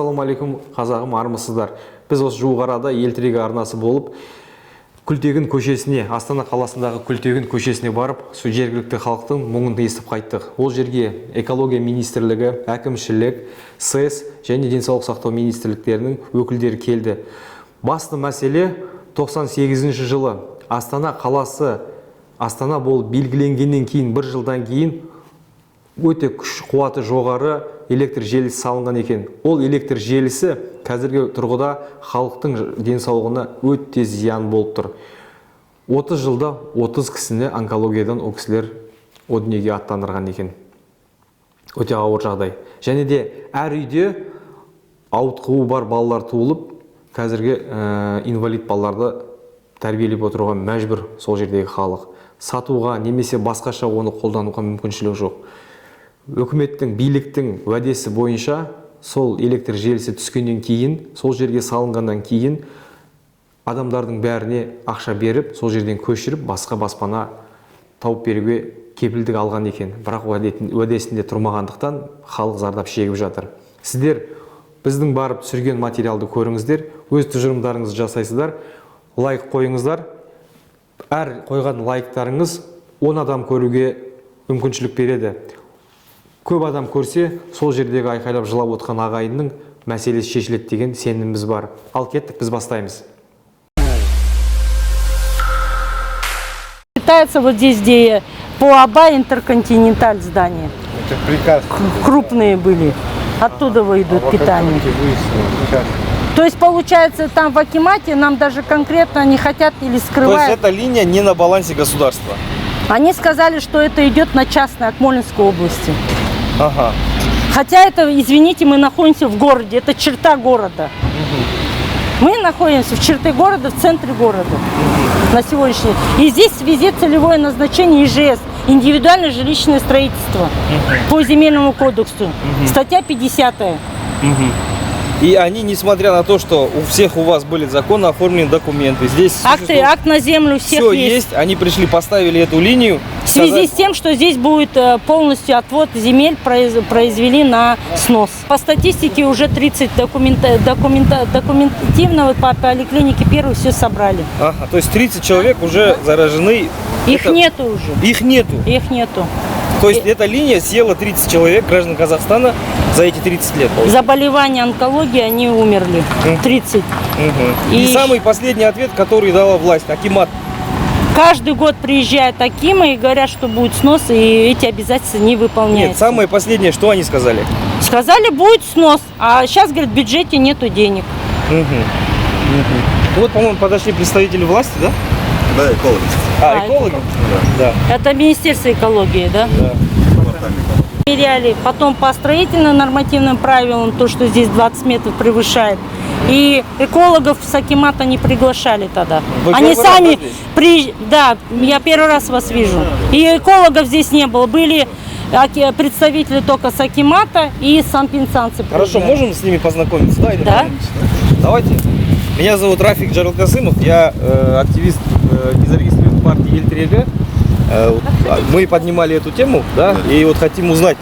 Ассалаумағалейкум қазағым, армысыздар. Біз осы жуық арада ел тірегі арнасы болып, Күлтегін көшесіне, Астана қаласындағы Күлтегін көшесіне барып, сол жергілікті халықтың мұңын естіп қайттық. Ол жерге экология министрлігі, әкімшілік, СЭС және денсаулық сақтау министрліктерінің өкілдері келді. Басты мәселе 98 жылы Астана қаласы Астана болып белгіленгеннен кейін, бір жылдан кейін өте күш қуаты жоғары электр желісі салынған екен. Ол электр желісі қазіргі тұрғыда халықтың денсаулығына өте зиян болып тұр. 30 жылда 30 кісіні онкологиядан ол кісілер о дүниеге аттандырған екен. Өте ауыр жағдай. Және де әр үйде ауытқуы бар балалар туылып, қазіргі инвалид балаларды тәрбиелеп отыруға мәжбүр сол жердегі халық. Сатуға немесе басқаша оны қолдануға мүмкіншілік жоқ. Үкіметтің, биліктің уәдесі бойынша сол электр желісі түскеннен кейін, сол жерге салынғаннан кейін адамдардың бәріне ақша беріп, сол жерден көшіріп, басқа баспана тауып беруге кепілдік алған екен. Бірақ уәдесінде тұрмағандықтан халық зардап шегіп жатыр. Сіздер біздің барып түсірген материалды көріңіздер, өз тұжырымдарыңызды жасайсыздар, лайк қойыңыздар. Әр қойған лайктарыңыз 10 адам көруге мүмкіншілік береді. Көп адам көрсе, сол жердегі айқайлап жылап отқан ағайынның мәселесі шешіледі деген сеніміміз бар. Ал кеттік, біз бастаймыз. Считается вот здесь, где по АБА Интерконтиненталь здания. Это приказ. Крупные были. Оттуда выйдут питание. То есть получается, там в Акимате нам даже конкретно не хотят или скрывают. То есть эта линия не на балансе государства? Они сказали, что это идет на частной Акмолинской области. Ага. Хотя это, извините, мы находимся в городе, это черта города. Мы находимся в черте города, в центре города на сегодняшний день. И здесь везде целевое назначение ИЖС, индивидуальное жилищное строительство по земельному кодексу, статья 50. И они, несмотря на то, что у всех у вас были законно оформлены документы, здесь акт на землю всех все есть, они пришли, поставили эту линию. В связи с тем, что здесь будет полностью отвод земель, произвели на снос. По статистике уже 30 документативного по поликлинике первых все собрали. Ага, то есть 30 человек уже заражены. Их нету уже. Их нету? Их нету. То есть эта линия съела 30 человек, граждан Казахстана, за эти 30 лет. Заболевания онкологии, они умерли. 30. И самый последний ответ, который дала власть, Акимат. Каждый год приезжают Акимы и говорят, что будет снос, и эти обязательства не выполняются. Нет, самое последнее, что они сказали? Сказали, будет снос, а сейчас, говорят, в бюджете нету денег. Вот, по-моему, подошли представители власти, да? Да, экологи. Экологи? Да. Это Министерство экологии, да? Да. Проверяли. Потом по строительным нормативным правилам, то, что здесь 20 метров превышает. И экологов с Акимата не приглашали тогда. Вы Они сами Да, я первый раз вас вижу. И экологов здесь не было. Были представители только с Акимата и санпинстанции. Хорошо, можем с ними познакомиться? Да? Да. Давайте. Меня зовут Рафик Джаралкасымов, я активист незарегистрированной партии Ел Тірегі. Мы поднимали эту тему, да, и вот хотим узнать,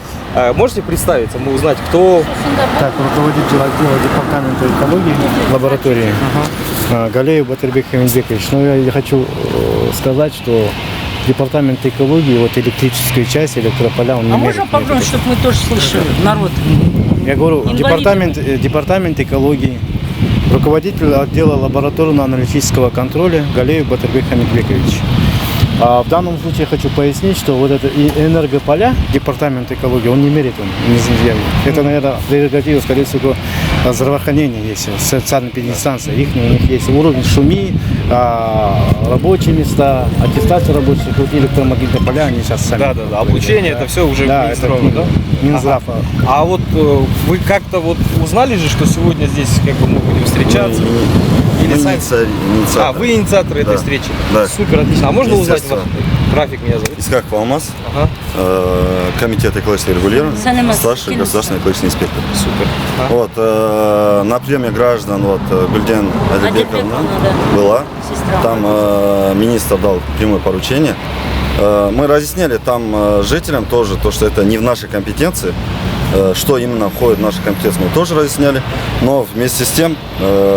можете представиться, мы узнать, кто... Так, руководитель отдела департамента экологии лаборатории Галеев Батырбек Хамидбекович. Ну, я хочу сказать, что департамент экологии, вот электрическая часть, электрополя, он не имеет. Можно погромче, чтобы мы тоже слышали, народ? Я говорю, департамент экологии, руководитель отдела лабораторно-аналитического контроля Галеев Батырбек Хамидбекович. А в данном случае я хочу пояснить, что вот это энергополя, департамент экологии, он не мерит, он не земли. Это, наверное, прерогатива, скорее всего, здравоохранения есть, социальная пединстанция. У них есть уровень шуми, рабочие места, аттестация рабочих, вот электромагнитные поля, они сейчас сами. Да, обучение, это все уже Минздрава, да? Минздрав. А вот вы как-то вот узнали же, что сегодня здесь как бы мы будем встречаться? Или инициатор. Вы инициатор этой встречи? Да. Супер, отлично. А можно узнать вас? Рафик меня зовут. Искаков Алмаз, комитет экологического регулирования, старший государственный экологический инспектор. Супер. Вот, на приеме граждан вот, Гульден Адильбековна была, там министр дал прямое поручение. Мы разъясняли там жителям тоже, то, что это не в нашей компетенции. что именно входит в нашу компетенцию, мы тоже разъясняли. Но вместе с тем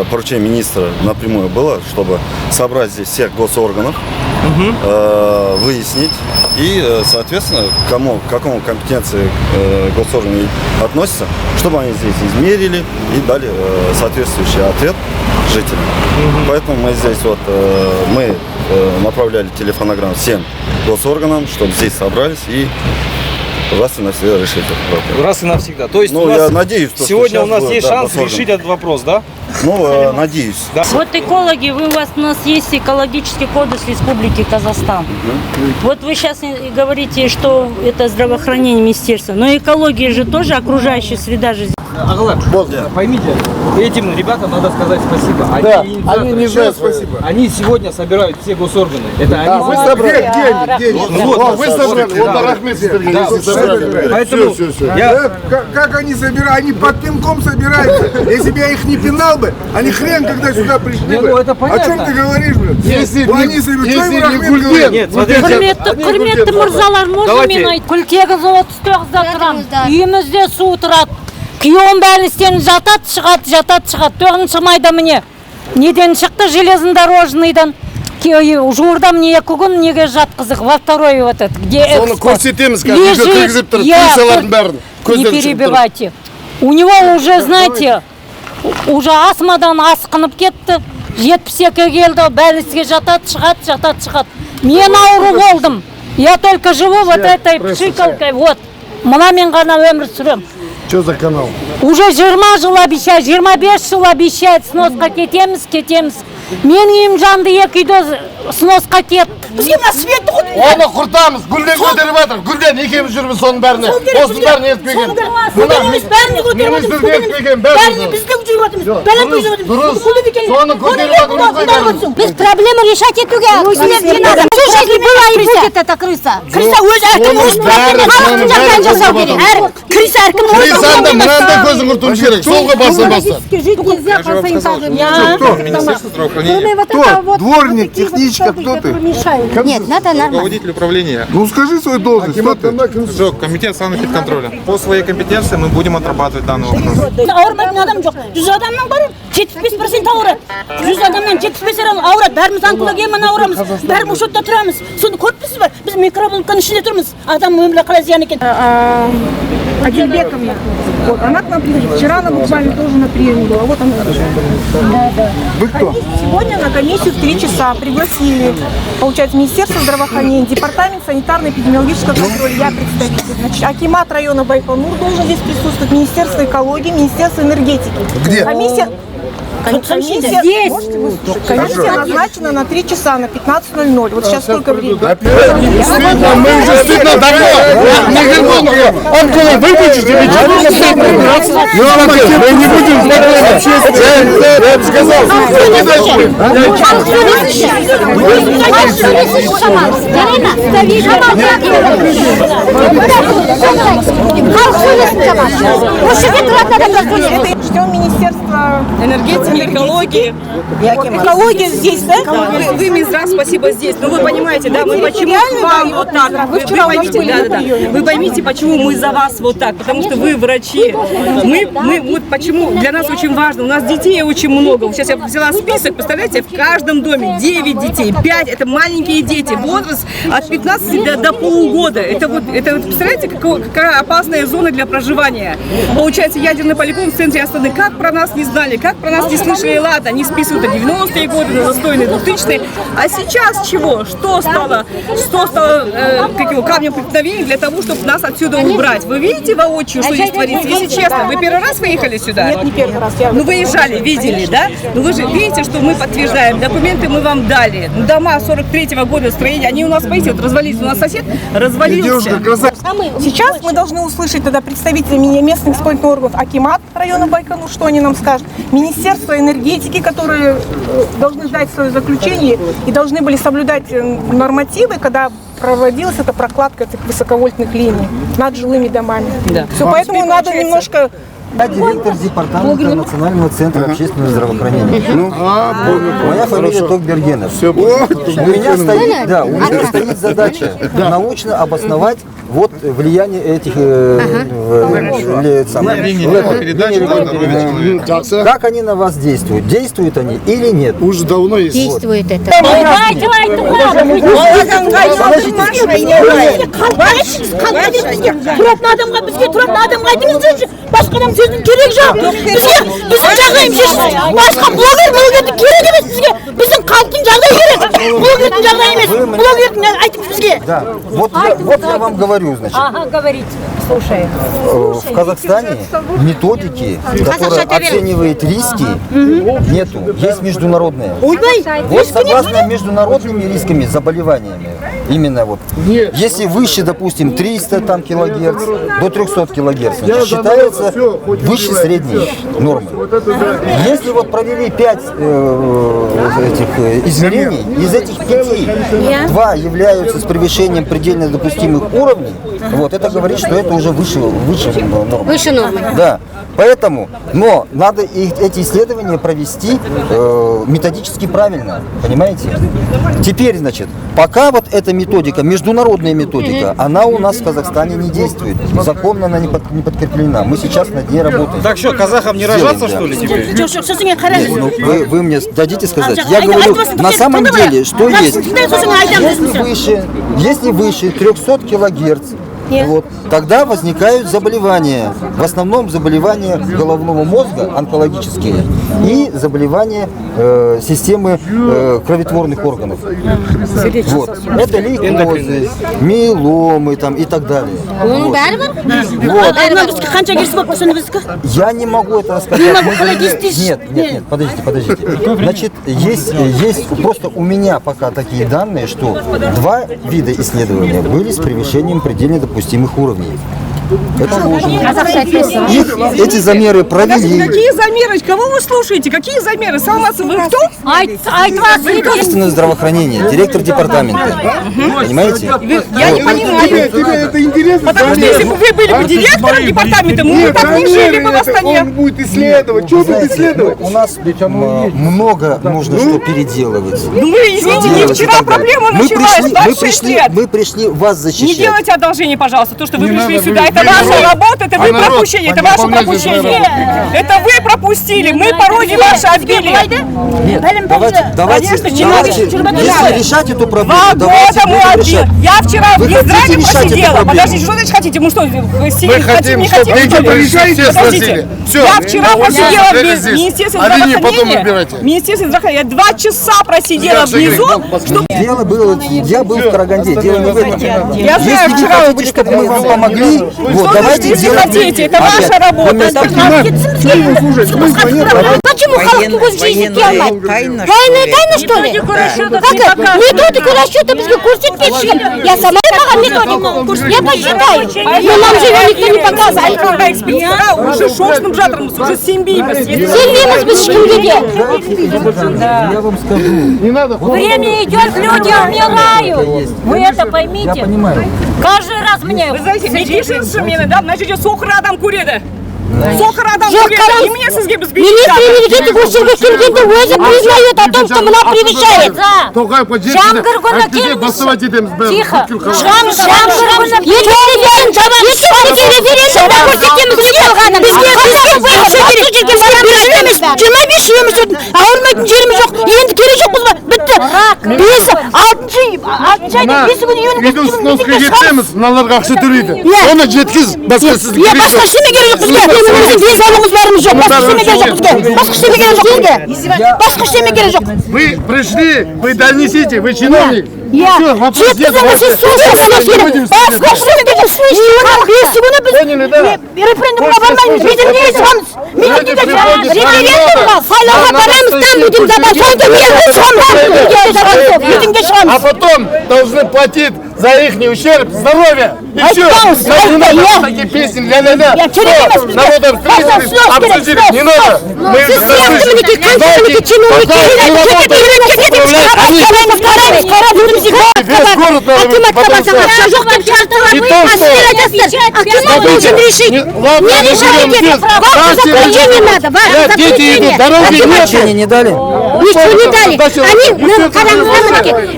поручение министра напрямую было, чтобы собрать здесь всех госорганов, выяснить и, соответственно, к какому компетенции госорганы относятся, чтобы они здесь измерили и дали соответствующий ответ жителям. Поэтому мы здесь мы направляли телефонограмму всем госорганам, чтобы здесь собрались и раз и навсегда решить этот вопрос. Раз и навсегда. То есть я надеюсь, что сегодня у нас будет, есть шанс госорган. решить этот вопрос, да? Надеюсь. Да. Вот экологи, у нас есть экологический кодекс Республики Казахстан. Вот вы сейчас говорите, что это здравоохранение министерства, но экология же тоже окружающая среда же. Агалар, поймите, этим ребятам надо сказать спасибо. Они не знают спасибо. Они сегодня собирают все госорганы. Это они Вы собрали. Вы собрали. Поэтому Как они собирают? Они под пинком собираются. Если бы я их не пинал бы, они хрен когда сюда пришли бы. это понятно. О чем ты говоришь, блин? Если Они собирают. Что им Рахмет говорит? Нет, смотрите. Құрметті мырзалар, можно мен айтып? Күлтегі 34-да тұрам. Үйімізде су тұрады. Күйеуім бәрін істен жатады, шығады. 9 майда міне. Неден шықты? Железнодорожныйдан. Жуырда мне 2 күн неге жатқызық? Во второй вот этот. Соны көрсетеміз, қазір кіргізіп тұр. Крысалардың бәрін. Не перебивайте. У него уже, знаете, уже астмадан асқынып кетті. 72-ге келді, бәліске жатады, шығады. Мен ауру болдым. Я только живу вот этой пшикалкой, вот. Мына мен ғана өмір сүрем. Что за канал? Уже 20 жыл обещает, 25 жыл обещает, сносқа кетеміз. Мен үйім жанды 2 үйді сносқа кетті. Бізге мына светті құт. Оны құртамыз. Гүлден көтеріп жатыр. Гүлден екеуміз жүрміз соның бәріне. Осының бәрін ертпеген. Бәріне біздің жүріп отырмыз. Бәрін жүріп отырмыз. Соны көтеріп жатырмыз. Біз проблема решать етуге. Всю жизнь была и будет эта крыса. Крыса өз әркім өз халықтың жағдайын жасау керек. Крыса әркім өз Крысанда мынандай көзін құртуымыз керек. Солға басын. Кто? Дворник, техничка, кто ты? Нет, надо нормально. Руководитель управления. Ну скажи свою должность, кто ты? Комитет санэпидконтроля. По своей компетенции мы будем отрабатывать данный вопрос. Ауырмайтын адам жоқ. 100 адамның бары 75% ауырады. 100 адамнан 75 ауырады. Бәріміз онкологиямен ауырамыз. Бәріміз учетта тұрамыз. Соны көріпсіз бе? Біз микробулканың ішінде тұрмыз. Адам өмірі қалай зиян екен. Адильбековна. Вот, она к нам приходит. Вчера она буквально тоже на приеме была. Вот она. Вы кто? Сегодня на комиссию в 3 часа пригласили, получается, Министерство здравоохранения, Департамент санитарно-эпидемиологического контроля, я представитель. Значит, акимат района Байконур должен здесь присутствовать, Министерство экологии, Министерство энергетики. Где? Комиссия Здесь. Комиссия назначена на 3 часа, на 15:00. Вот сейчас сколько времени? Мы уже стыдно давно. Анкола выключите, ведь вы не стыдно. Мы не будем знакомиться. Я бы сказал, Ждем Министерства энергетики, экологии. экологии здесь, да? Вы Минздрав, спасибо здесь. Но вы понимаете, да, мы почему к вам вот так. Вы поймите, вы поймите, почему мы за вас вот так. Потому что вы врачи. Мы вот почему для нас очень важно. У нас детей очень много. Сейчас я взяла список, представляете, в каждом доме 9 детей, 5 это маленькие дети, возраст от 15 до полугода. Это вот представляете, какая опасная зона для проживания. Получается, ядерный полигон в центре Астаны. Как про нас не знали, как про нас не слышали, ладно, они списывают на 90-е годы, на застойные 2000-е. А сейчас чего? Что стало камнем преткновения для того, чтобы нас отсюда убрать? Вы видите воочию, что здесь творится? Если честно, вы первый раз выехали сюда? Нет, не первый раз. Ну, выезжали, видели, да? Ну, вы же видите, что мы подтверждаем. Документы мы вам дали. Дома 43-го года строения, они у нас, видите, вот развалились. У нас сосед развалился. Сейчас мы должны услышать тогда представителей местных исполнительных органов акимат района Байконур, что они нам скажут. Министерство энергетики, которые должны дать свое заключение и должны были соблюдать нормативы, когда проводилась эта прокладка этих высоковольтных линий над жилыми домами. Да. Все, поэтому надо немножко... Я директор департамента Национального центра общественного здравоохранения. Моя фамилия Токбергенов. У меня стоит задача научно обосновать вот влияние этих как они на вас действуют? Действуют они или нет? Уже давно есть. Действует это. Тұратын адамға, бізге тұратын адамға айтыңыздаршы, басқа адам сөздің керек жоқ. Біздің жағдайымыз шешілсін. Басқа блогерді керек емес бізге. Біздің халықтың жағдайы керек. Блогердің жағдайы емес. Блогердің айтып бізге. Да. Вот я вам говорю, значит. Ага, говорите. Слушай. В Казахстане методики, которая оценивает риски, нету. Есть международные. Вот согласно международными рисками, заболеваниями, именно вот, если выше, допустим, 300 там, килогерц, до 300 килогерц, значит, считается выше средней нормы. Если вот провели 5 этих измерений, из этих 5 2 являются с превышением предельно допустимых уровней, вот, это говорит, что это уже выше нормы. Выше нормы. Да. Поэтому, но надо эти исследования провести методически правильно, понимаете? Теперь, значит, пока вот эта методика, международная методика, она у нас в Казахстане не действует. Законно она не подкреплена. Мы сейчас над ней работаем. Так что, казахам не рожаться, что ли, теперь? Нет, ну, вы мне дадите сказать. Я говорю, на самом деле, что есть? Если выше 300 килогерц, вот, тогда возникают заболевания. В основном заболевания головного мозга, онкологические, и заболевания системы кроветворных органов. Вот. Это лейкозы, миеломы там, и так далее. Вот. Я не могу это рассказать. Нет, подождите. Значит, есть просто у меня пока такие данные, что 2 вида исследования были с превышением предельно допустимых уровней. Это ложно. Эти замеры провели. Какие замеры? Кого вы слушаете? Какие замеры? Салмасы, вы кто? Общественное здравоохранение, директор департамента. Понимаете? Я не понимаю. Тебе это интересно? Потому что если бы вы были бы директором департамента, мы бы так не жили бы в Астане. Он будет исследовать. Что тут исследовать? У нас много нужно что переделывать. Ну вы, извините, не вчера проблема началась, 26 лет. Мы пришли вас защищать. Не делайте одолжение, пожалуйста, то, что вы пришли сюда. Это ваша работа, это вы пропущение, это ваше пропущение. Это вы пропустили, мы пароли ваши отбили. Давайте, если решать эту проблему, 2 года мы отбили. Я вчера в Минздраве посидела. Подождите, что значит хотите? Мы что, не хотим, что ли? Подождите. Я вчера посидела в Министерстве здравоохранения. Министерство здравоохранения. 2 часа просидела внизу. Дело было, я был в Караганде, дело не в этом. Я знаю, вчера вы были, чтобы мы вам помогли, вот, давайте делать. Это ваша работа. Почему халықтың көз жесеке алмайды? Тайна, что ли? Методику расчета бізге көрсетпейді. Я сама маған методику. Я посчитаю. Но нам же его никто не показывает. Уже шошынып жатырмыз, уже сенбейміз. Сенбейміз біз ешкімге де. Я вам скажу. Время идет, люди умирают. Вы это поймите. Я понимаю. Каждый раз мне. Вы знаете, медицинский мені, да, значит, соқыр адам көреді. Соқыр адам көреді. Немене сізге біз Министр энергетики Гусерге келгенде өзі признает о том, что мына превышает. Жаңғыр күні келміз. Тихо. Жаңғыр күні ауырмайтын жеріміз жоқ. Енді керек жоқпыз ба? Бітті. 6 айда 5 күн үйдің сносқа кетеміз, мыналарға ақша төлейді. Оны жеткіз, басқа сізді керек жоқ. Басқа ештеме керек жоқ бізге. Денсаулығымыз бәріміз жоқ. Басқа ештеме керек жоқ бізге. Басқа ештеме керек жоқ бізге. Басқа ештеме керек жоқ. Вы пришли, вы донесите, вы чиновник. Все, вопрос нет. Референдумға бармаймыз, митингіге шығамыз. Референдумға, сайлауға барамыз, там будем забать. Митингге шығамыз. А потом должны платить за их ущерб, здоровье. И все. Не надо такие песни, ля-ля-ля. Народом встретились, обсудили. Не надо. Мы не решайте. Не дали? Ничего не дали. Они нам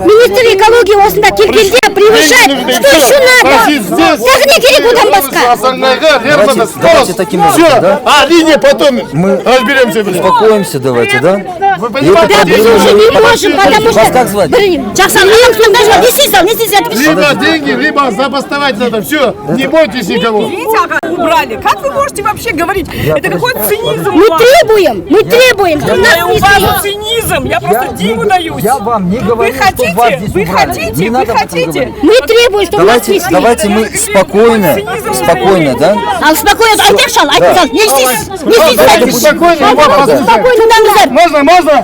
министр экологии осында келгенде превышает. Что еще надо? Так не керек одан басқа. Давайте таким образом, да? А линия потом Мы разберемся. успокоимся, давайте, да? И это Да, мы уже не можем, потому Вас как звать? что... Жақсы, не сисал. Либо деньги, либо забастовать надо. Все, не бойтесь никого. Видите, ага, убрали. Как вы можете вообще говорить? Это какой-то цинизм. Мы требуем. Да у вас цинизм. Я просто диву даюсь. Я вам не говорю, Вы хотите? что вас здесь Вы убрали. хотите? Не Вы надо об этом хотите? говорить. Мы требуем, чтобы нас Давайте, давайте мы спокойно, да? Ал спокойно, айтақшал, айтыңыз, не істейсіз? Спокойно, его послушаем. Можно?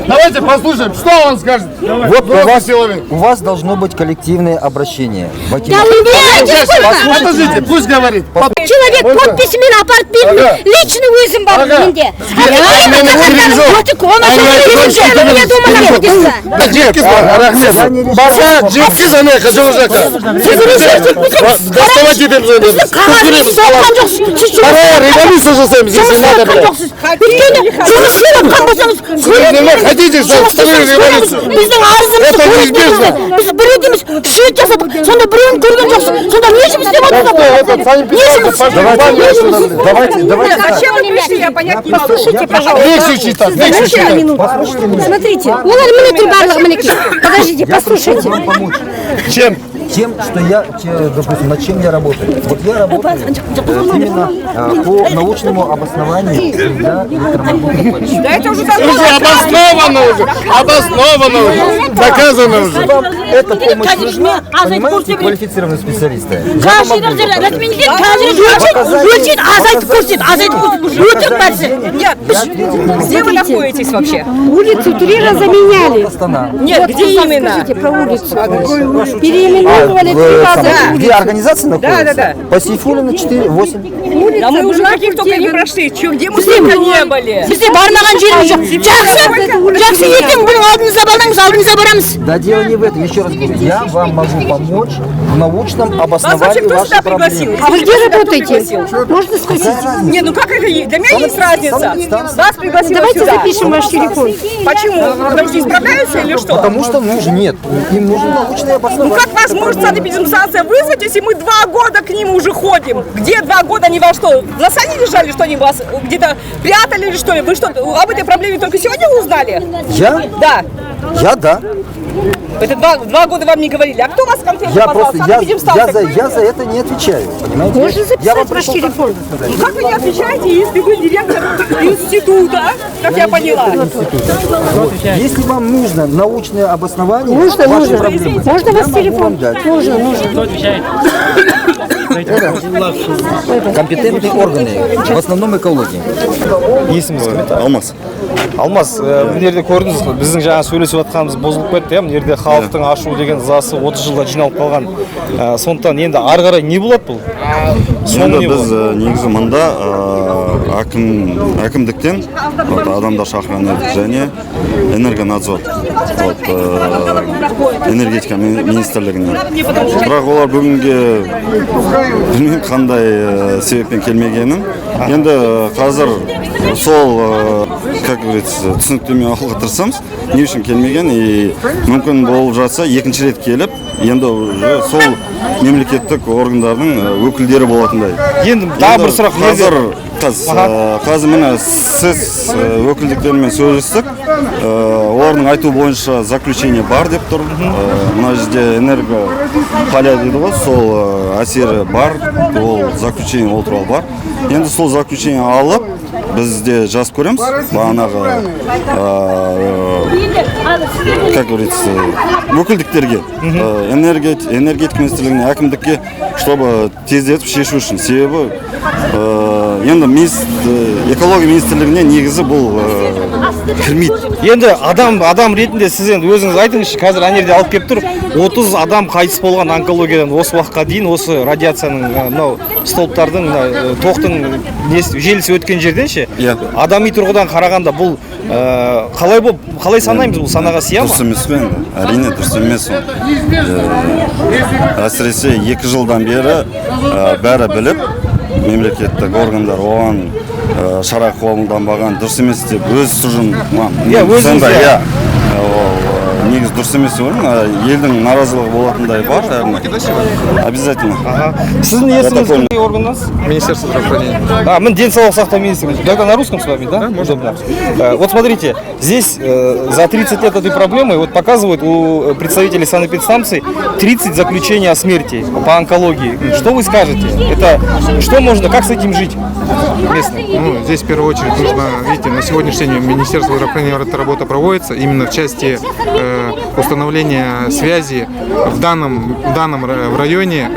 Давайте послушаем, что он скажет. Вот Взрослый у вас должно быть коллективное обращение. Да вы знаете, сколько? Подождите, пусть говорит. Человек подписімен апарып берді, личный өзім бар менде. Баса, жеткіз ана қажау жаққа. Доставать етеміз оны. Революция жасаймыз, если надо, блядь. Жұмыс істеп отқан болсаңыз, Хотите, чтобы устроили революцию? біздің арызымызды Это неизбежно. біз біреудеміз шөт жасадық, сонда біреуін көрген жоқсың, сонда не жұмыс істеп Давайте так. Зачем вы пришли? Я понять не могу. Послушайте, пожалуйста. Лекцию читать, лекцию читать. Смотрите, олар мінекей барлығы мінекей. Подождите, послушайте. Чем? Тем, что допустим, над чем я работаю. Вот я работаю именно по научному обоснованию для электромагнитных полей. Да это уже Обосновано уже. Доказано уже. Вам эта помощь нужна, понимаете, квалифицированные специалисты. Я помогу. Нет, где вы находитесь вообще? Улицу 3 раза меняли. Нет, где именно? Скажите про улицу. Переименовывали 3 раза. Где организация находится? Да. По Сейфуллина 4-8. Да мы уже каких только не прошли. Где мы только не были? Бізде бармаған жеріміз жоқ. Жақсы ертең бұның алдыңызда балаңыз, алдыңызда барамыз. Да дело не в этом, еще раз говорю, я вам могу помочь в научном Вас вообще обосновании кто вашей сюда пригласил? проблемы. А вы где Кто работаете? пригласил? Можно спросить? Не, ну как это есть? Для меня есть разница. Вас пригласили Давайте сюда. запишем ваш телефон. Почему? Потому что не справляются или что? Потому что нет, им нужно научное Ну обоснование. как вас может санэпидемстанция вызвать, если мы 2 года к ним уже ходим? Где 2 года они во что? На сане лежали, что они вас где-то прятали или что ли? Вы что, об этой проблеме только сегодня узнали? Я? Да. Да. Это 2 года вам не говорили. А кто вас конкретно Я позвал? просто, я Санэпидемстанция? за это не отвечаю, понимаете? Можно Я вам записать ваш пришел телефон? Ну как вы не отвечаете, если вы директор института, как я поняла? Если вам нужно научное обоснование Нужно, вашей нужно. проблемы, Можно я вас могу телефон? вам дать. Нужно. Компетентные органы, в основном экология. Есіміз кім? Алмас. Алмас, мына жерде көрдіңіз, біздің жаңа сөйлесіп жатқанымыз бұзылып кетті, мына жерде халықтың ашу деген ызасы 30 жылда жиналып қалған. Сондықтан енді ары қарай не болады бұл? Енді біз негізі мында әкімдіктен адамдар шақырған едік және энергонадзор, энергетика министрлігінен. Бірақ олар бүгінге білмеймін қандай себеппен келмегенін. Енді қазір сол, как говорится, түсініктеме алуға тырысамыз, не үшін келмеген, и мүмкін болып жатса екінші рет келіп, енді уже сол мемлекеттік органдардың өкілдері болатындай. Енді тағы бір сұрақ қазір міне сіз өкілдіктермен сөйлестік, олардың айту бойынша заключение бар деп тұр. Мына жерде энергополя дейді ғой, сол әсері бар, ол заключение ол туралы бар. Енді сол заключение алып, бізде жазып көреміз, бағанағы, как говорится, өкілдіктерге, энергетика министрлігіне, әкімдікке, чтобы тездетіп шешу үшін. Себебі, енді экология министрлігіне негізі бұл кірмейді. Енді адам ретінде сіз енді өзіңіз айтыңызшы, қазір ана жерде алып келіп тұр, 30 адам қайтыс болған онкологиядан осы уақытқа дейін, осы радиацияның, мынау столбтардың, тоқтың желісі өткен жерден ше, адами тұрғыдан қарағанда бұл қалай санаймыз, бұл санаға сия ма? Дұрыс емес пе енді? Әрине дұрыс емес ол. Әсіресе 2 жылдан бері бәрі біліп, мемлекеттік органдар оған шара қолданбаған дұрыс емес деп өз сұржым Иә, өзіңіз, сондай, иә. негізі дұрыс емес деп ойлаймын. Елдің наразылығы болатындай бар, обязательно. Сіздің есіміңіз қандай органнан? Министерство здравоохранения. Мы денсаулық сақтау министры. Это на русском с вами, да? Можно. Вот смотрите, здесь за 30 лет этой проблемы вот показывают у представителей санэпидстанций 30 заключений о смерти по онкологии. Что вы скажете? Это что можно, как с этим жить местным? Ну, здесь в первую очередь нужно, видите, на сегодняшний день Министерство здравоохранения эта работа проводится именно в части установления связи в данном районе,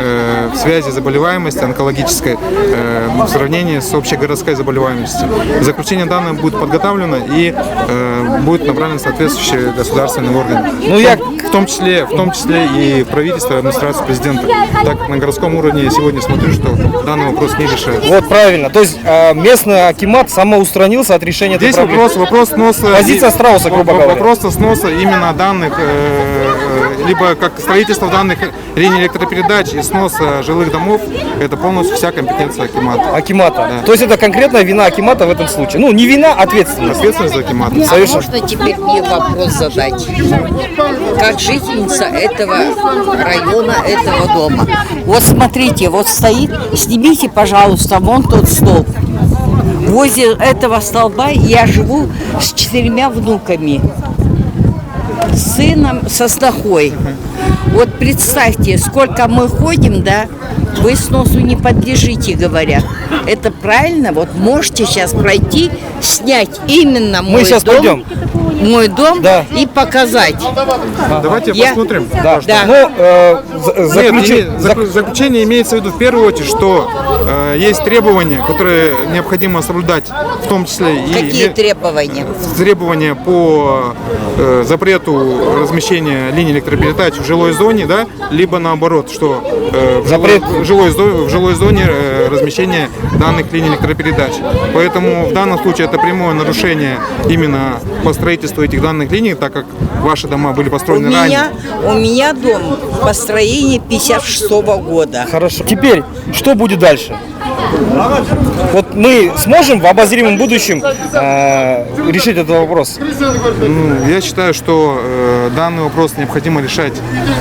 связи заболеваемости онкологической в сравнении с общегородской заболеваемостью. Заключение данных будет подготовлено и будет направлено в соответствующие государственные органы. Ну, я в том числе и правительство, администрацию президента. Так как на городском уровне я сегодня смотрю, что данный вопрос не решается. Вот правильно. То есть местный акимат самоустранился от решения этой Здесь проблемы. вопрос сноса. Позиция Страуса, грубо говоря. Вопрос сноса именно данных, либо как строительство данных линий электропередач и сноса жилых домов, это полностью вся компетенция акимата. Акимата. Да. То есть это конкретная вина акимата в этом случае. Ну, не вина, а ответственность. Ответственность за акимата. Совершенно. Можно теперь мне вопрос задать? Как жительница этого района, этого дома. Вот смотрите, вот стоит, снимите, пожалуйста, вон тот столб. Возле этого столба я живу с 4 внуками, с сыном, со снохой. Вот представьте, сколько мы ходим, да, вы сносу не подлежите, говорят. Это правильно? Вот можете сейчас пройти, снять именно мой Мы сейчас дом, пойдем. мой дом, Да. и показать. Давайте посмотрим. Да. Заключение имеется в виду в первую очередь, что есть требования, которые необходимо соблюдать, в том числе и Какие требования? требования по запрету размещения линий электропередач в жилой зоне, да, либо наоборот, что Запрет. в жилой зоне размещения данных линий электропередач. Поэтому в данном случае это прямое нарушение именно по строительству этих данных линий, так как ваши дома были построены ранее. У меня дом построения 56-го года. Хорошо. Теперь, что будет дальше? Вот мы сможем в обозримом будущем решить этот вопрос? Я считаю, что данный вопрос необходимо решать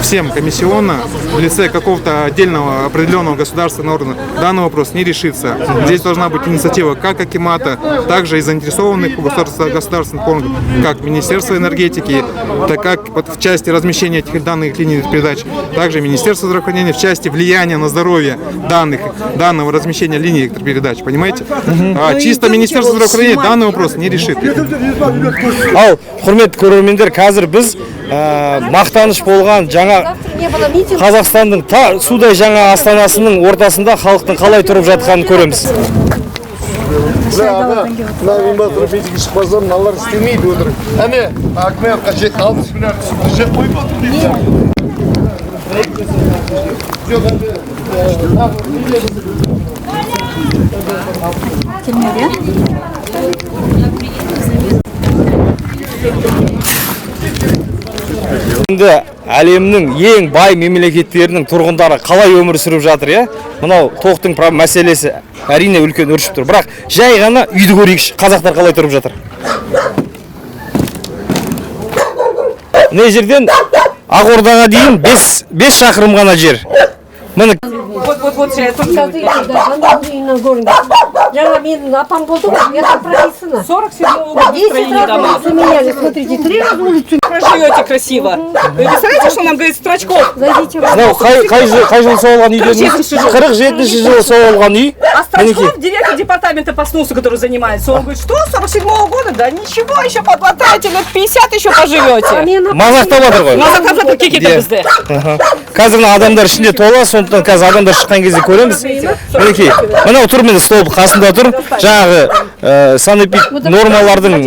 всем комиссионно в лице какого-то отдельного определенного государственного органа. Данный вопрос не решится. Здесь должна быть инициатива как акимата, также и заинтересованных государственных органов, как Министерство энергетики, так как в части размещения этих данных линий передач, также Министерство здравоохранения в части влияния на здоровье данного размещения линий электропередач, понимаете? А чисто Министерство здравоохранения данный вопрос не решит. Ал, құрметті көрермендер, қазір біз мақтаныш болған жаңа Қазақстанның судай жаңа астанасының ортасында халықтың қалай тұрып жатқанын көреміз. Мыналар істемейді өтір. Әне, акмер қажет қалдыс білер түсіп қойып Енді әлемнің ең бай мемлекеттерінің тұрғындары қалай өмір сүріп жатыр, иә? Мынау тоқтың мәселесі әрине үлкен өршіп тұр. Бірақ жай ғана үйді көрейікші, қазақтар қалай тұрып жатыр. Мына жерден Ақордаға дейін 5 шақырым ғана жер. Міне Вот сейчас. Жаңа мен апам болды ғой, это прописано. 47-го года строили дома. Поменяли, смотрите, 3 раза улицу. Проживете красиво. Вы представляете, что нам говорит Строчков? Зайдите в мынау қай жыл соғылған үйден? 47-ші жылы соғылған үй. А Строчков, директор департамента по сносу, который занимается, он говорит, что 47-го года? Да ничего, еще потратите, лет 50 еще поживете. Мазақтап жатыр ғой. Мазақтап жатыр кекеті бізді. Қазір адамдар ішінде тола, сондықтан қазір адамдар шыққан кезде көреміз. Мінекей, мынау тұр, міне столб қасында тұр. Жаңағы санэпид нормалардың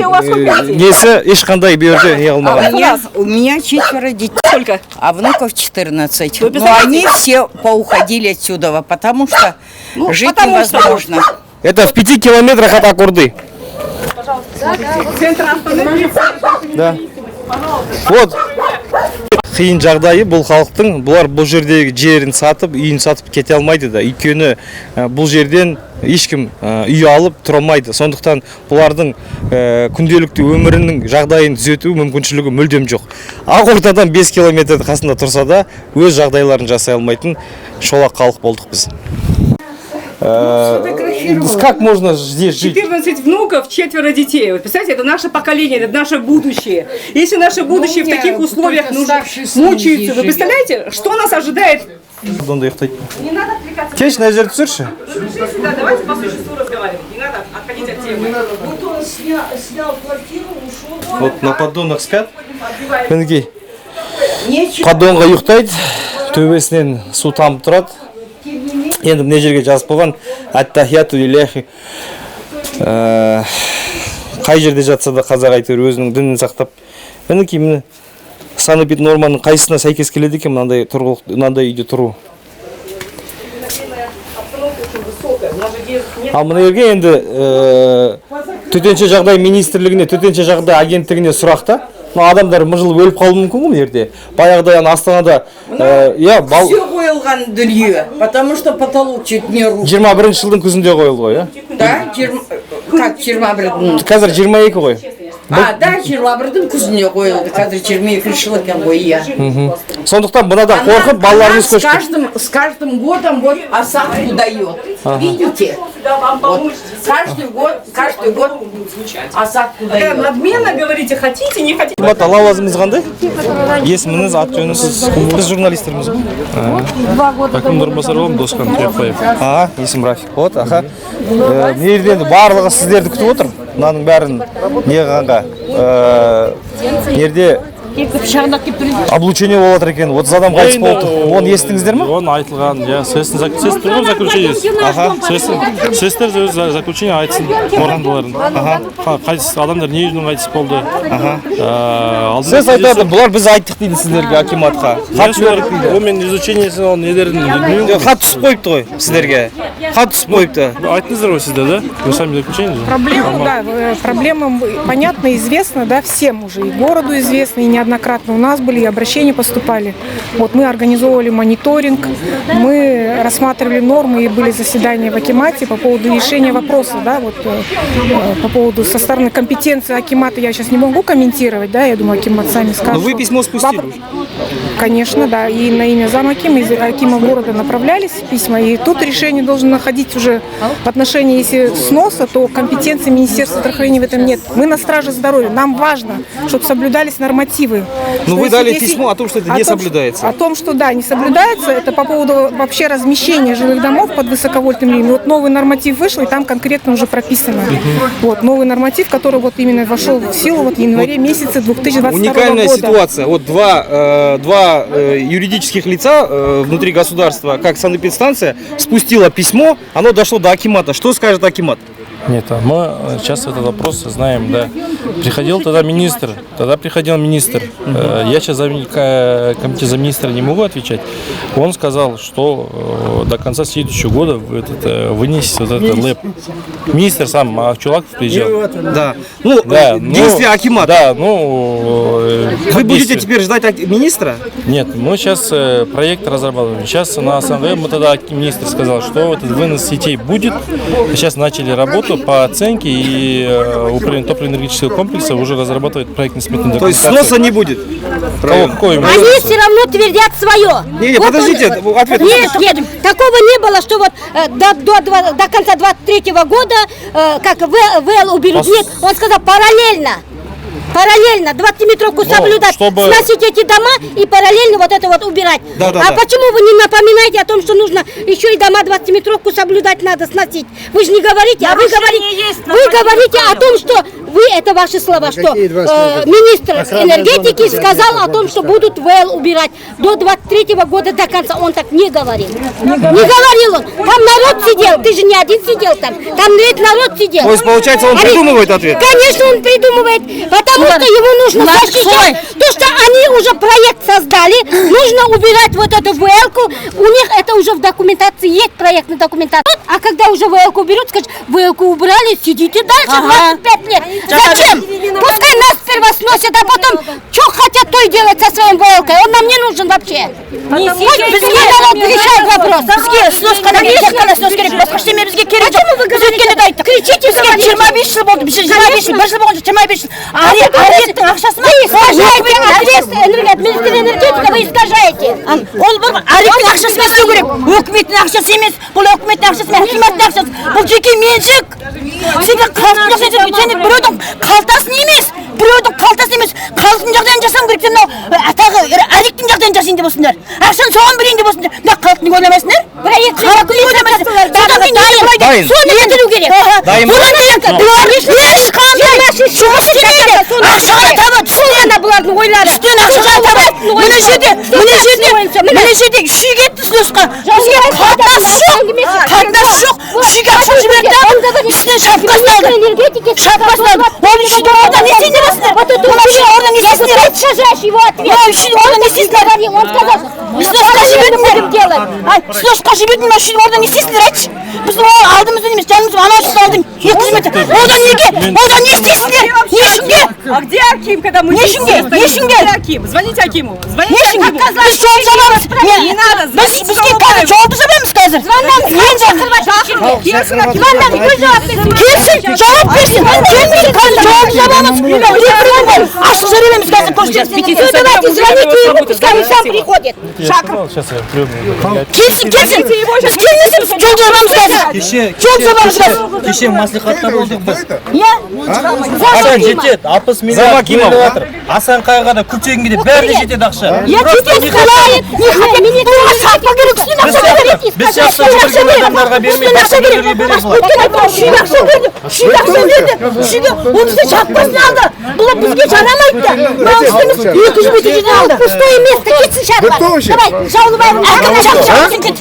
несі ешқандай берді не қылмаған. У меня 4 детей. Сколько? А внуков 14. Вы Но представляете? они все поуходили отсюда, потому что жить невозможно. Это в 5 километрах от Акурды. Центр автомобиля. Да. Вот. қиын жағдайы бұл халықтың, бұлар бұл жердегі жерін сатып, үйін сатып кете алмайды да. Өйткені бұл жерден ешкім үй алып тұра алмайды. Сондықтан бұлардың күнделікті өмірінің жағдайын түзету мүмкіншілігі мүлдем жоқ. Ақордадан 5 километр қасында тұрса да өз жағдайларын жасай алмайтын шолақ халық болдық біз. Как можно здесь жить? 14 внуков, 4 детей. Вот, представляете, это наше поколение, это наше будущее. Если наше будущее в таких условиях мучается, вы представляете, что нас ожидает? Не надо отвлекаться. Кеш, на жердь түсірші. Да, давайте по существу разговаривать. Не надо отходить от темы. Вот он снял квартиру, ушел. Вот на поддонах спят. Мінекей, поддонға ұйықтайды, төбесінен су тамып тұрады. Енді мына жерге жазып қойған ат-тахияту лиллахи. Қай жерде жатса да қазақ әйтеуір өзінің дінін сақтап. Мінекей, міне санэпид норманың қайсысына сәйкес келеді екен мынандай үйде тұру. Ал мына жерге енді төтенше жағдай министрлігіне, төтенше жағдай агенттігіне сұрақта. Адамдар мұжылып өліп қалуы мүмкін ғой ерде. Баяғыда Астанада Все қойылған дүние, потому что потолок чуть не рухнул. 21 жылдың күзінде қойылды ғой, Да, как 21? Қазір 22 ғой. Да, 21-дің күзіне қойылды. Қазір 22 жыл екен ғой, иә. Сондықтан бұнадан қорқып балаларымыз көшті. С каждым годом вот осадку дает. Видите? Вот. Каждый год осадку дает. Надменно говорите, хотите, не хотите. Лауазымыңыз қандай? Есіміңіз, ат жөніңіз? Біз журналистерміз ғой. 2 года. Әкім орынбасары боламын, Досқан Тұяқбаев. Есім Рафик. Вот, аха. Мерден барлығы сіздерді күтіп отыр. Мынаның бәрін не қанға? Мерде облучение болып отыр екен. 30 адам қайтыс болды. Оны естіңіздер ме? Оны айтылған, я сөзсіз заключение. Сөзсіздер өз заключение айтсын қорғандыларын. Қайтыс адамдар не үйдің қайтыс болды. Сіз айтады, бұлар біз айттық дейді сіздерге акиматқа. Ол мен изучениесін, ол недерін білмеймін. Хат түсіп қойыпты ғой сіздерге. Хат түсіп қойыпты. Айттыңыздар ғой сіздер, да? Вы сами заключение. Проблема понятна, известна, да, всем уже. И городу известна, и неоднократно у нас были, и обращения поступали. Вот мы организовывали мониторинг, мы рассматривали нормы, и были заседания в акимате по поводу решения вопроса, да, вот по поводу со стороны компетенции акимата я сейчас не могу комментировать, да, я думаю, акимат сами скажет. Но вы письмо спустили? Конечно, да, и на имя замакима, из акима города направлялись письма, и тут решение должен находить уже в отношении, если сноса, то компетенции Министерства здравоохранения в этом нет. Мы на страже здоровья, нам важно, чтобы соблюдались нормативы. Но вы дали письмо о том, что это не соблюдается. О том, что да, не соблюдается, это по поводу вообще размещения жилых домов под высоковольтными линиями. Вот новый норматив вышел, и там конкретно уже прописано. Вот новый норматив, который вот именно вошел в силу вот в январе месяце 2022 года. Уникальная ситуация. Вот два юридических лица внутри государства, как санэпидстанция, спустила письмо, оно дошло до акимата. Что скажет акимат? Нет, мы сейчас этот вопрос знаем, да. Приходил тогда министр. Я сейчас за комитет замминистра не могу отвечать. Он сказал, что до конца следующего года вынесет вот этот ЛЭП. Министр сам, Чулаков приезжал. Да. Ну, да, действия акимата. Да, вы будете теперь ждать министра? Нет, мы сейчас проект разрабатываем. Сейчас на СНГ мы тогда министр сказал, что этот вынос сетей будет. Сейчас начали работу по оценке, и управление топливно-энергетического комплекса уже разрабатывает проектно-сметную документацию. То есть сноса не будет? Они все равно твердят свое. Не, подождите, ответ. Нет, такого не было, что вот до конца 23 года как ВЛ уберут. Нет, он сказал параллельно 20-метровку соблюдать, сносить эти дома и параллельно вот это вот убирать. Почему вы не напоминаете о том, что нужно еще и дома 20-метровку соблюдать, надо сносить? Вы же не говорите, вы говорите о том, что это ваши слова, что министр энергетики сказал о том, что будут ВЛ убирать до 23 года до конца. Он так не говорил. Не говорил он. Там народ сидел, ты же не один сидел там ведь народ сидел. То есть, получается, он придумывает ответ? Конечно, он придумывает, потому что его нужно защищать. То, что они уже проект создали, нужно убирать вот эту ВЛ-ку. У них это уже в документации есть, проектная документация. А когда уже ВЛ-ку уберут, скажут, ВЛ-ку убрали, сидите дальше 25 лет. Зачем? Пускай нас сперва сносят, а потом что хотят, мостой делать со своей волкой. Он нам не нужен вообще. Бізге решает вопрос. Бізге сноскадан ешқана снос керек. Басқа ештеме бізге керек жоқ. Біз өткенде айттық. Кричите, бізге 25 жыл болды. Бізге 25 жыл, 1 жыл болған 25 жыл. Ареттің ақшасы ма? Министр энергетика, вы искажаете. Ол бұл ареттің ақшасы емес керек. Өкіметтің ақшасы емес. Бұл өкіметтің ақшасы, химаттың ақшасы. Бұл жеке меншік. Сендер халықтың жасайсың, сендер біреудің қалтасын емес. Біреудің қалтасын емес. Халықтың жағдайын жасам керек. Сен атағы ареттің жағдайын жасайын деп осындар. Ақшаны соған берейін деп осындар. Мына халықтың ойламайсыңдар? Халықтың ойламайсыңдар. Соны кетіру керек. Жұмыс істейді. Ақшаны табады. Соны бұлардың ойлары. Үстен ақшаны табады. Мына жерде үші кетті сносқа. Бізге қатасы жоқ. Қатасы жоқ. Үшіге ақша жіберді. Үстінен шапқасын алды. Шапқасын алды. Ол үшіде орда не істейді басындар? Ол үшіде орда не істейсіңдер? Ол үшіде орда не істейсіңдер? Сносқа жібердіңдер. Сносқа жібердің ма үшіде орда не істейсіңдер? Айтшы. Біз алдымызды емес, жанымызды анау үшін алдым. 200 метр. Одан неге? Одан не істейсіңдер? Не үшінге? А где Аким, когда мы... Не үшінге? Не үшінге? Звоните Акиму. Не үшінге? Біз жол жабамыз. Бізге қазір жолды жабамыз қазір. Келсін, жауап берсін. Келмейді қазір жолды жабамыз. Ашық жарелеміз қазір көштеріз. Давайте звоните ему, пускай он сам приходит. Келсін. Біз келмесіміз жол жабамыз қазір. Жол жабамыз қазір. Кеше маслихатта болдық біз. Адан жетеді, 60 миллиард бөлініп жатыр. Асан қайғада күлтегінге де бәріне жетеді ақша. Жетеді қалай? Сатпа керек, үстінен ақша береді. Біз жақсы жүрген адамдарға бермей, басқаларға береді бұлар. Үшіге ақша берді. Үшіге онысы шапқасын алды. Бұл бізге жарамайды да. Мынау істеміз 200 метр жерден алды. Пустое место, кетсін шапқа. Давай, Жаулыбаев, әкімді шапқасын кет.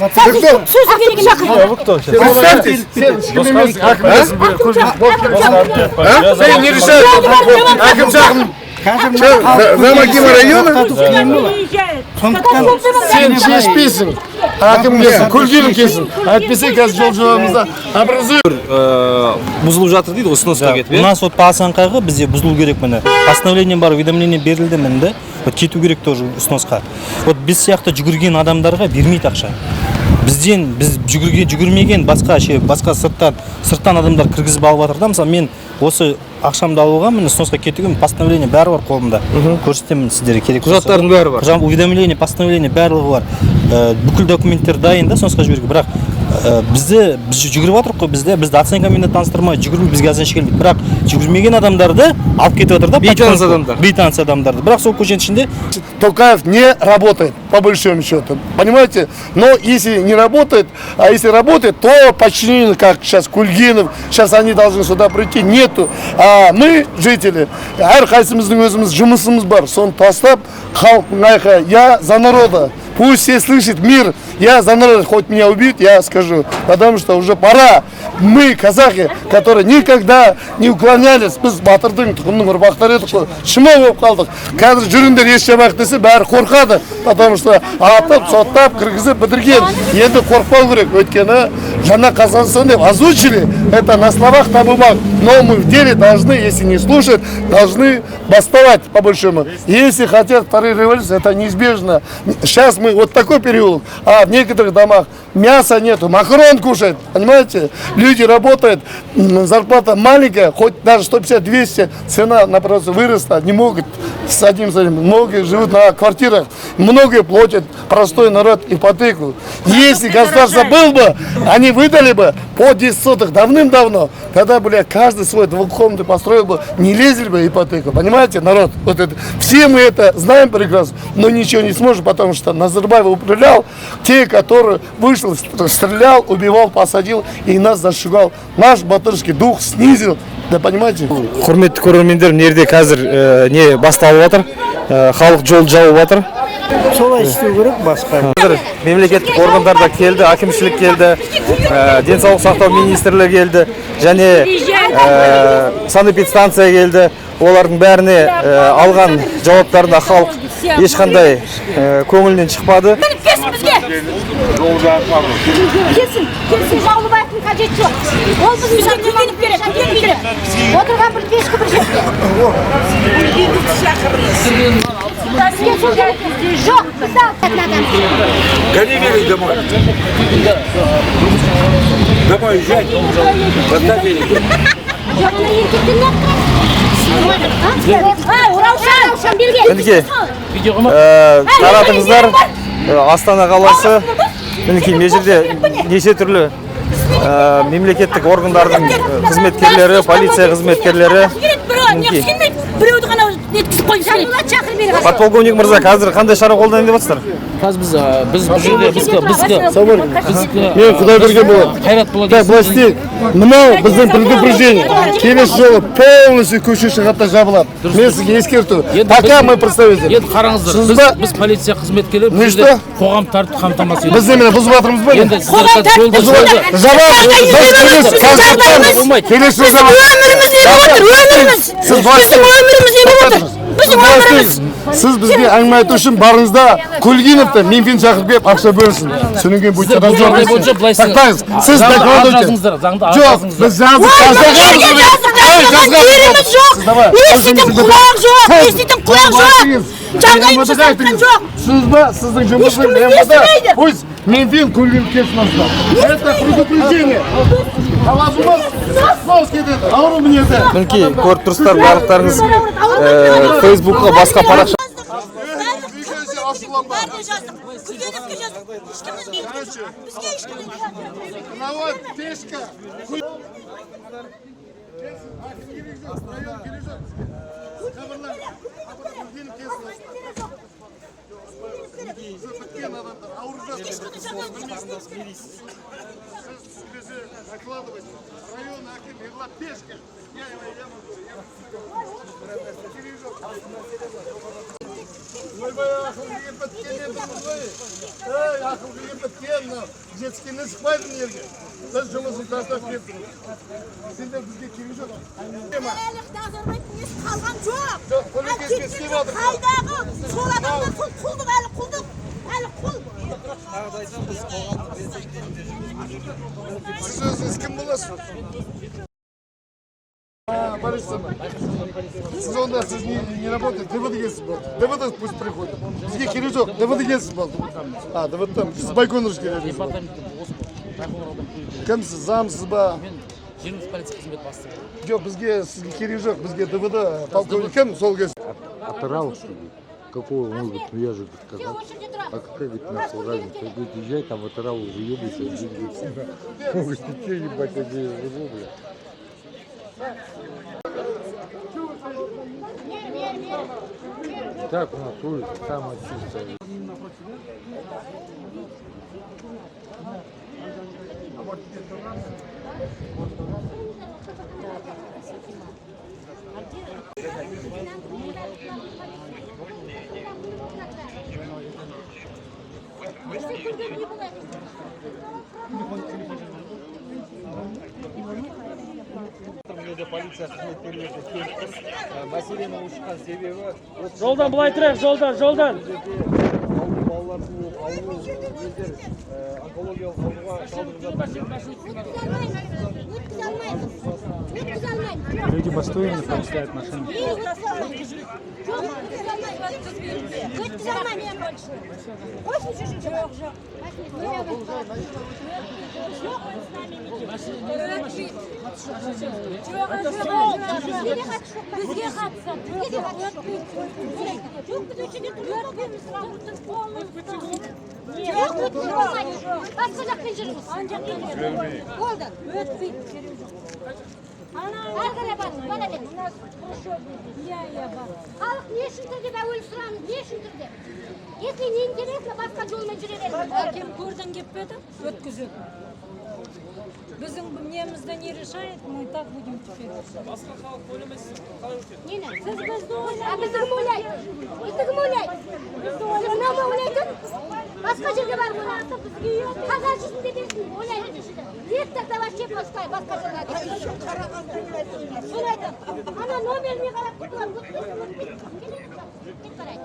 Сөзі керек шақыр. Вы не решаете вопрос. Аким шақырын. Зам Акима района? Сен шешпейсің. Аким келсін, көлгенің келсін. Әйтпесе қазір жол жабамызда образуем. Бұзылып жатыр дейді, ұсынысқа кетіп. У нас вот по Асанқайғы бізде бұзылу керек міне. Постановление бар, уведомление берілді мінде. Вот кету керек тоже ұсынысқа. Вот біз сияқты жүгірген адамдарға бермейді ақша. Біз жүгірмеген басқа сырттан адамдар кіргізіп алып жатыр да. Мысалы мен осы ақшамды алуға міне ұсынысқа кетуге постановление бәрі бар қолымда. Көрсетемін сіздерге керек. Құжаттардың бәрі бар. Уведомление, постановление барлығы бар. Бүкіл документтер дайын да ұсынысқа жіберуге. Бірақ біз жүгіріп жатырық қой, бізді оценкамен таныстырмай жүгірмей бізге азан келмейді. Бірақ жүгірмеген адамдарды алып кетіп жатыр да. Бейтаныс адамдарды. Бірақ сол көшенің ішінде Токаев не работает, по большому счету. Понимаете? Но если не работает, а если работает, то подчинение, как сейчас Кульгинов, сейчас они должны сюда прийти, нету. А мы, жители, әрқайсымыздың өзіміз жұмысымыз бар. Соны тастап, халық, я за народа. Пусть все слышат мир, я за народ, хоть меня убьют, я скажу, потому что уже пора. Мы, казахи, которые никогда не уклонялись, біз батырдың тұқымның ұрпақтары едік қой, шыма болып қалдық. Қазір жүріндер еш жабақ десе бәрі қорқады, потому что атып, соттап, кіргізіп бітірген. Енді қорқпау керек, өйткені жаңа Казахстан деп озвучили, это на словах там бумаг, но мы в деле должны, если не слушать, должны бастовать по большому. Если хотят второй революции, это неизбежно. Сейчас мы вот такой переулок, а в некоторых домах мяса нету, макарон кушают, понимаете? Люди работают, зарплата маленькая, хоть даже 150-200, цена на продукцию выросла, не могут с одним. Многие живут на квартирах, многие платят, простой народ, ипотеку. Если государство было бы, они выдали бы по 10 соток давным-давно, тогда, каждый свой двухкомнатный построил бы, не лезли бы ипотеку, понимаете, народ? Вот это. Все мы это знаем прекрасно, но ничего не сможем, потому что Назарбаев управлял, те, которые вышел, стрелял, убивал, посадил и нас зашугал. Наш батырский дух снизил, да понимаете? Құрметті көрермендер, мына жерде қазір не басталып жатыр, халық жол жауып жатыр. Солай істеу керек басқа. Қазір мемлекеттік органдар да келді, әкімшілік келді, денсаулық сақтау министрлігі келді, және санэпидстанция келді. Олардың бәріне алған жауаптарында халық ешқандай көңілінен шықпады. Келсін, Жаулыбаевтың қажеті жоқ. Ол бізге келгеніп керек. Отырған бір кешкі бір жерде. Жоқ, Гони велик домой. Домой езжай. Поставь велик. мінекей қарадыңыздар, Астана қаласы мінекей мына жерде неше түрлі мемлекеттік органдардың қызметкерлері, полиция қызметкерлері. біреуді ғана неткізіп қойып Подполковник мырза, қазір қандай шара қолданайын деп жатсыздар? Қазір біз бұл жерде бізге Мен Құдай берген болады. қайрат болады. Так, былай істейік. Мынау біздің предупреждение. Келесі жолы полностью көше шығатта жабылады. Мен сізге ескерту. Пока мы представитель. Енді қараңыздар, біз полиция қызметкерлері бұл жерде қоғам тәртіпті қамтамасыз етеді. Біз немен бұзып жатырмыз ба? Енді сіздер келесі сіз бізге әңгіме айту үшін барыңызда Кульгиновты Минфин шақырып келіп ақша бөлсін. Содан кейін будет сақтаңыз. Сіз жоқ, біз сіздің жұмысыңыз пусть Минфин Кульгинов келсін асында. Это предупреждение. Мінекей көріп тұрсыздар, барлықтарыңыз Фейсбукқа басқа парақша. Накладывать район Аким Игла пешка. Детский не спать нельзя. Даже жұмысын тастап кетті. Сендер бізге керек жоқ. қалған жоқ. Жоқ, көмектеске істеп жатыр. Қайдағы сол адамдар сол құлдық, әлі құлдық. Әлі құл. Сіз өзіңіз кім боласыз? Сіз онда сіз не работаете, ДВД келсіз болды. ДВД пусть приходит. Бізге керек жоқ, ДВД келсіз болды. ДВД там, сіз Байконурш келесіз. Кімсіз, замсыз ба? Мен жергілікті полиция қызмет бастығы. Жоқ, бізге сізге керек жоқ, бізге ДВД полковник кім, сол келсіз. Атырауский, какого он говорит, ну я же сказал, а какая говорит наша разница, я говорю, езжай там в Атырау уже ебайся, он говорит, ты че ебать, я говорю, бля. Так у нас улица, самая чистая. Полиция қызметкерлері келіп мәселені ушыққан себебі Жолдан былай тұрайық, жолдан. балалар туып, ауру елдер онкологиялық ауруға шалдырып жатыр. Люди бастуют, не получают машину. Халық не үшін түрде әуелі сұрамыз, не үшін түрде? Если не интересно, басқа жолмен жүре беріңіз. Әкем көрден кеп педі, өткізеді. Біздің немізді не решает, мы так будем теперь. Басқа халық ойлаймайсыз, қалай өтеді? Нені? Сіз бізді ойлайсыз. Біз кім ойлайды? Бізді кім ойлайды? Сіз мынау ойлайтын? Басқа жерге барып ойлайды. Қағаз жүзінде берсін, ойлайды. Директорда вообще басқа жерге. Соны айтады. Ана номеріне қарап құтылады. Кет қарайды.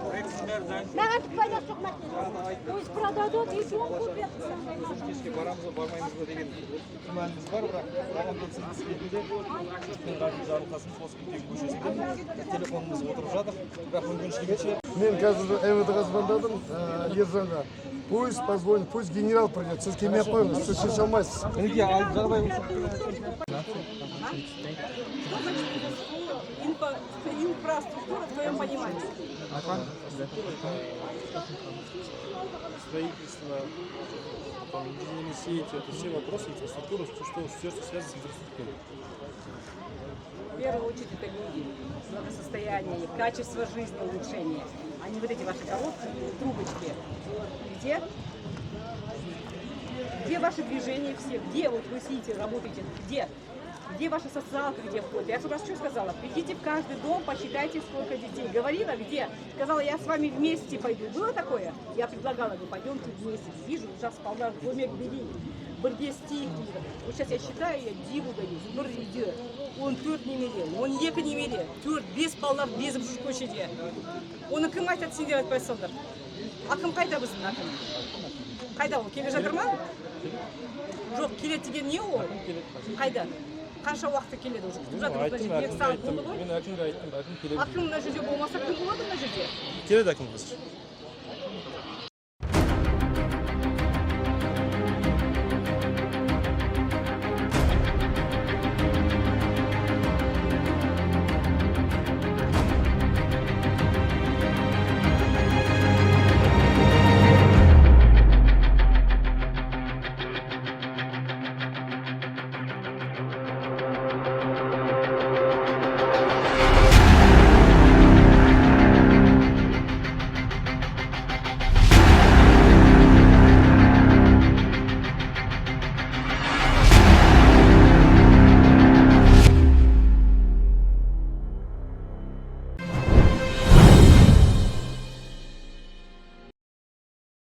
Маған пайдасы жоқ машина. Пусть продадут и дом купят. кешке барамыз ба бармаймыз ба деген күмәніміз бар, бірақ бағамдан сіздің светінде радио жарылқасын Қоскүлтегі көшесінде телефонымыз отырып жатыр, бірақ мүмкіншілігінше Мен қазір МВД-ға звондадым Ержанға. Пусть позвонит, пусть генерал придет. Сіз келмей қойыңыз, сіз шеше алмайсыз. Мінекей жағдай Инфраструктура в твоем понимании. Строительство, инженерные сети, это все вопросы инфраструктуры, все, что связано с инфраструктурой. В первую очередь это люди, благосостояние, качество жизни, улучшение, а не вот эти ваши коробки и трубочки. Где ваши движения все? Где вот вы сидите, работаете? Где? Где ваша социалка, где входит? Я раз что сказала? Придите в каждый дом, посчитайте, сколько детей. Говорила, где? Сказала, я с вами вместе пойду. Было такое? Я предлагала, вы пойдемте вместе. Вижу, сейчас полна домик бери. Бірге істейік дейді. Вот сейчас я считаю, я диву даюсь. Бір үйде 14 немере, 12 немере, 4-5 балалар безіп жүр көшеде. Оны кім айтады сендер айтпайсыңдар? Акым қайда біздің акым? Қайда ол? Келе жатыр ма? Жоқ, келеді деген не ол? Қайда? Қанша уақытта келеді уже? Күтіп жатыр мына жерде. 2 сағат болды ғой? Мен әкімге айттым, әкім келеді. Акым мына жерде болмаса кім болады мына жерде? Келеді әкім қазір.